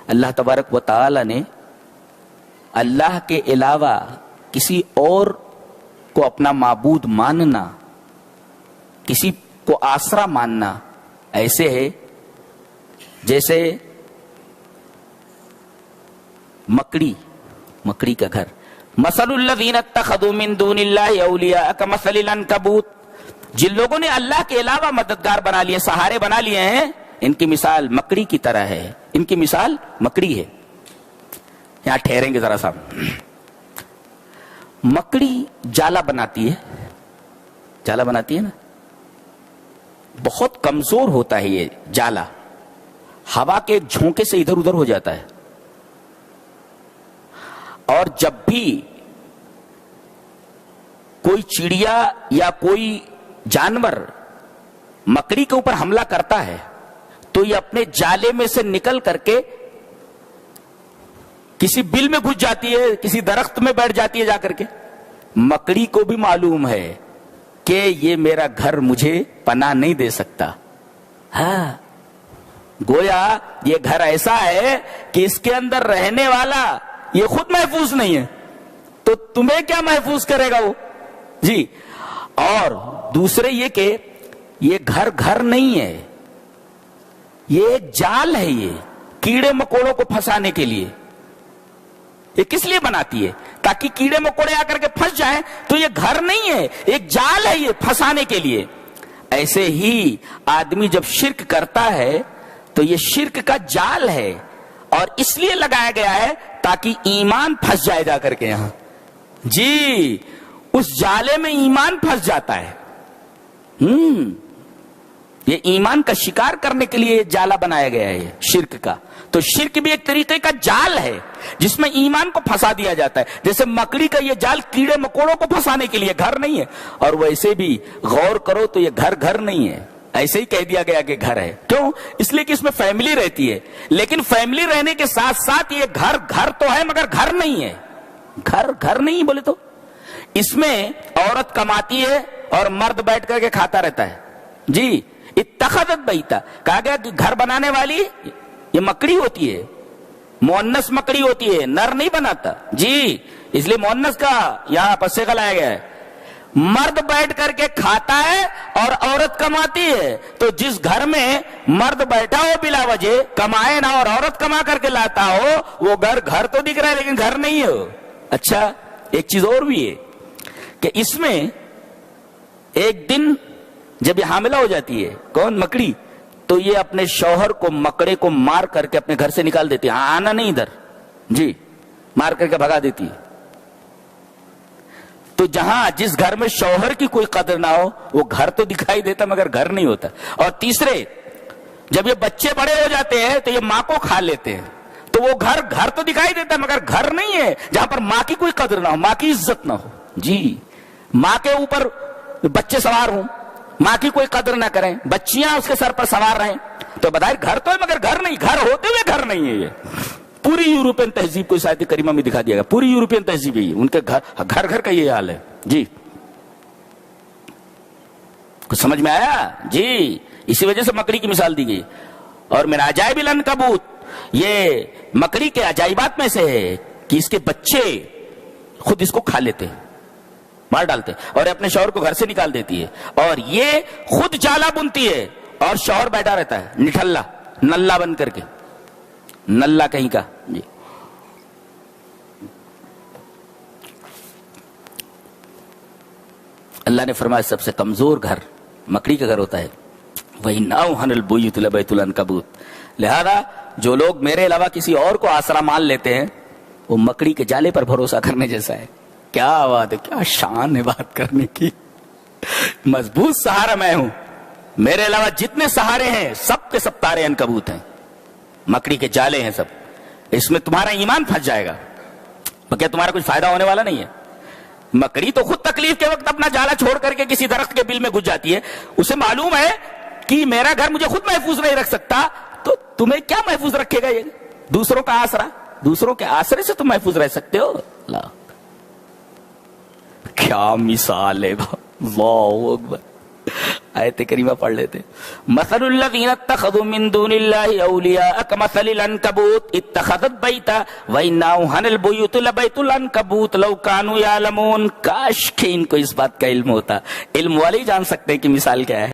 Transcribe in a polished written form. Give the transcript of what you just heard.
اللہ تبارک و تعالی نے اللہ کے علاوہ کسی اور کو اپنا معبود ماننا، کسی کو آسرا ماننا ایسے ہے جیسے مکڑی کا گھر. مثل الذین اتخذوا من دون اللہ اولیاء کمثل العنکبوت، جن لوگوں نے اللہ کے علاوہ مددگار بنا لیے، سہارے بنا لیے ہیں، ان کی مثال مکڑی کی طرح ہے. ان کی مثال مکڑی ہے. یہاں ٹھہریں گے ذرا سا. مکڑی جالا بناتی ہے نا، بہت کمزور ہوتا ہے یہ جالا، ہوا کے جھونکے سے ادھر ادھر ہو جاتا ہے. اور جب بھی کوئی چڑیا یا کوئی جانور مکڑی کے اوپر حملہ کرتا ہے تو یہ اپنے جالے میں سے نکل کر کے کسی بل میں گھس جاتی ہے، کسی درخت میں بیٹھ جاتی ہے جا کر کے. مکڑی کو بھی معلوم ہے کہ یہ میرا گھر مجھے پناہ نہیں دے سکتا. ہاں، گویا یہ گھر ایسا ہے کہ اس کے اندر رہنے والا یہ خود محفوظ نہیں ہے تو تمہیں کیا محفوظ کرے گا وہ. جی. اور دوسرے یہ کہ یہ گھر نہیں ہے، یہ ایک جال ہے. یہ کیڑے مکوڑوں کو پھنسانے کے لیے. یہ کس لیے بناتی ہے؟ تاکہ کیڑے مکوڑے آ کر کے پھنس جائیں. تو یہ گھر نہیں ہے، ایک جال ہے یہ پھنسانے کے لیے. ایسے ہی آدمی جب شرک کرتا ہے تو یہ شرک کا جال ہے، اور اس لیے لگایا گیا ہے تاکہ ایمان پھنس جائے جا کر کے یہاں. جی، اس جالے میں ایمان پھنس جاتا ہے. یہ ایمان کا شکار کرنے کے لیے جالا بنایا گیا ہے یہ شرک کا. تو شرک بھی ایک طریقے کا جال ہے جس میں ایمان کو پھنسا دیا جاتا ہے. جیسے مکڑی کا یہ جال کیڑے مکوڑوں کو پھنسانے کے لیے، گھر نہیں ہے. اور ویسے بھی غور کرو تو یہ گھر نہیں ہے، ایسے ہی کہہ دیا گیا کہ گھر ہے. کیوں؟ اس لیے کہ اس میں فیملی رہتی ہے. لیکن فیملی رہنے کے ساتھ ساتھ یہ گھر تو ہے مگر گھر نہیں ہے. گھر نہیں بولے تو اس میں عورت کماتی ہے اور مرد بیٹھ کر کے کھاتا رہتا ہے. جی، اتخذت بیتا، کہا گیا کہ گھر بنانے والی یہ مکڑی ہوتی ہے، مؤنث مکڑی ہوتی ہے، نر نہیں بناتا. جی، اس لیے مؤنث کا یہاں پسے کا لایا گیا ہے. مرد بیٹھ کر کے کھاتا ہے اور عورت کماتی ہے. تو جس گھر میں مرد بیٹھا ہو بلا وجہ، کمائے نہ اور عورت کما کر کے لاتا ہو، وہ گھر تو دکھ رہا ہے لیکن گھر نہیں ہے. اچھا، ایک چیز اور بھی ہے کہ اس میں ایک دن جب یہ حاملہ ہو جاتی ہے، کون؟ مکڑی، تو یہ اپنے شوہر کو، مکڑے کو مار کر کے اپنے گھر سے نکال دیتی ہے. آنا نہیں ادھر. جی، مار کر کے بھگا دیتی ہے. تو جس گھر میں شوہر کی کوئی قدر نہ ہو وہ گھر تو دکھائی دیتا مگر گھر نہیں ہوتا. اور تیسرے، جب یہ بچے بڑے ہو جاتے ہیں تو یہ ماں کو کھا لیتے ہیں. تو وہ گھر تو دکھائی دیتا مگر گھر نہیں ہے، جہاں پر ماں کی کوئی قدر نہ ہو، ماں کی عزت نہ ہو. جی، ماں کے اوپر بچے سوار ہوں، ماں کی کوئی قدر نہ کریں، بچیاں اس کے سر پر سوار رہیں، تو بظاہر گھر تو ہے مگر گھر نہیں. گھر ہوتے ہوئے گھر نہیں ہے. یہ پوری یورپین تہذیب کو اس آیت کریمہ میں دکھا دیا گیا. پوری یورپین تہذیب ہے، ان کے گھر کا یہ حال ہے. جی، کچھ سمجھ میں آیا؟ جی، اسی وجہ سے مکڑی کی مثال دی گئی. اور من عجائب العنکبوت، یہ مکڑی کے عجائبات میں سے ہے کہ اس کے بچے خود اس کو کھا لیتے ہیں، مار ڈالتے، اور اپنے شوہر کو گھر سے نکال دیتی ہے. اور یہ خود جالا بنتی ہے اور شوہر بیٹھا رہتا ہے نٹھلا، نلا بن کر کے، نلا کہیں کا. جی، اللہ نے فرمایا سب سے کمزور گھر مکڑی کا گھر ہوتا ہے. وَإِنَّ أَوْهَنَ الْبُيُوتِ لَبَيْتُ الْعَنكَبُوتِ. لہذا جو لوگ میرے علاوہ کسی اور کو آسرا مان لیتے ہیں وہ مکڑی کے جالے پر بھروسہ کرنے جیسا ہے. کیا بات ہے، کیا شان ہے بات کرنے کی. مضبوط سہارا میں ہوں، میرے علاوہ جتنے سہارے ہیں سب کے سب تارے عنکبوت ہیں، مکڑی کے جالے ہیں سب. اس میں تمہارا ایمان پھنس جائے گا، کیا تمہارا کچھ فائدہ ہونے والا نہیں ہے. مکڑی تو خود تکلیف کے وقت اپنا جالا چھوڑ کر کے کسی درخت کے بل میں گھس جاتی ہے. اسے معلوم ہے کہ میرا گھر مجھے خود محفوظ نہیں رکھ سکتا، تو تمہیں کیا محفوظ رکھے گا؟ یہ دوسروں کا آسرا، دوسروں کے آسرے سے تم محفوظ رہ سکتے ہو. اللہ کیا مثال ہے، اللہ اکبر. آیت کریمہ پڑھ لیتے. مثل الذین اتخذوا من دون اللہ اولیاء کمثل العنکبوت اتخذت بیتا وان اوہن البیوت لبیت العنکبوت لو کانوا یعلمون. کاش کہ ان کو اس بات کا علم ہوتا. علم والے ہی جان سکتے ہیں کہ مثال کیا ہے.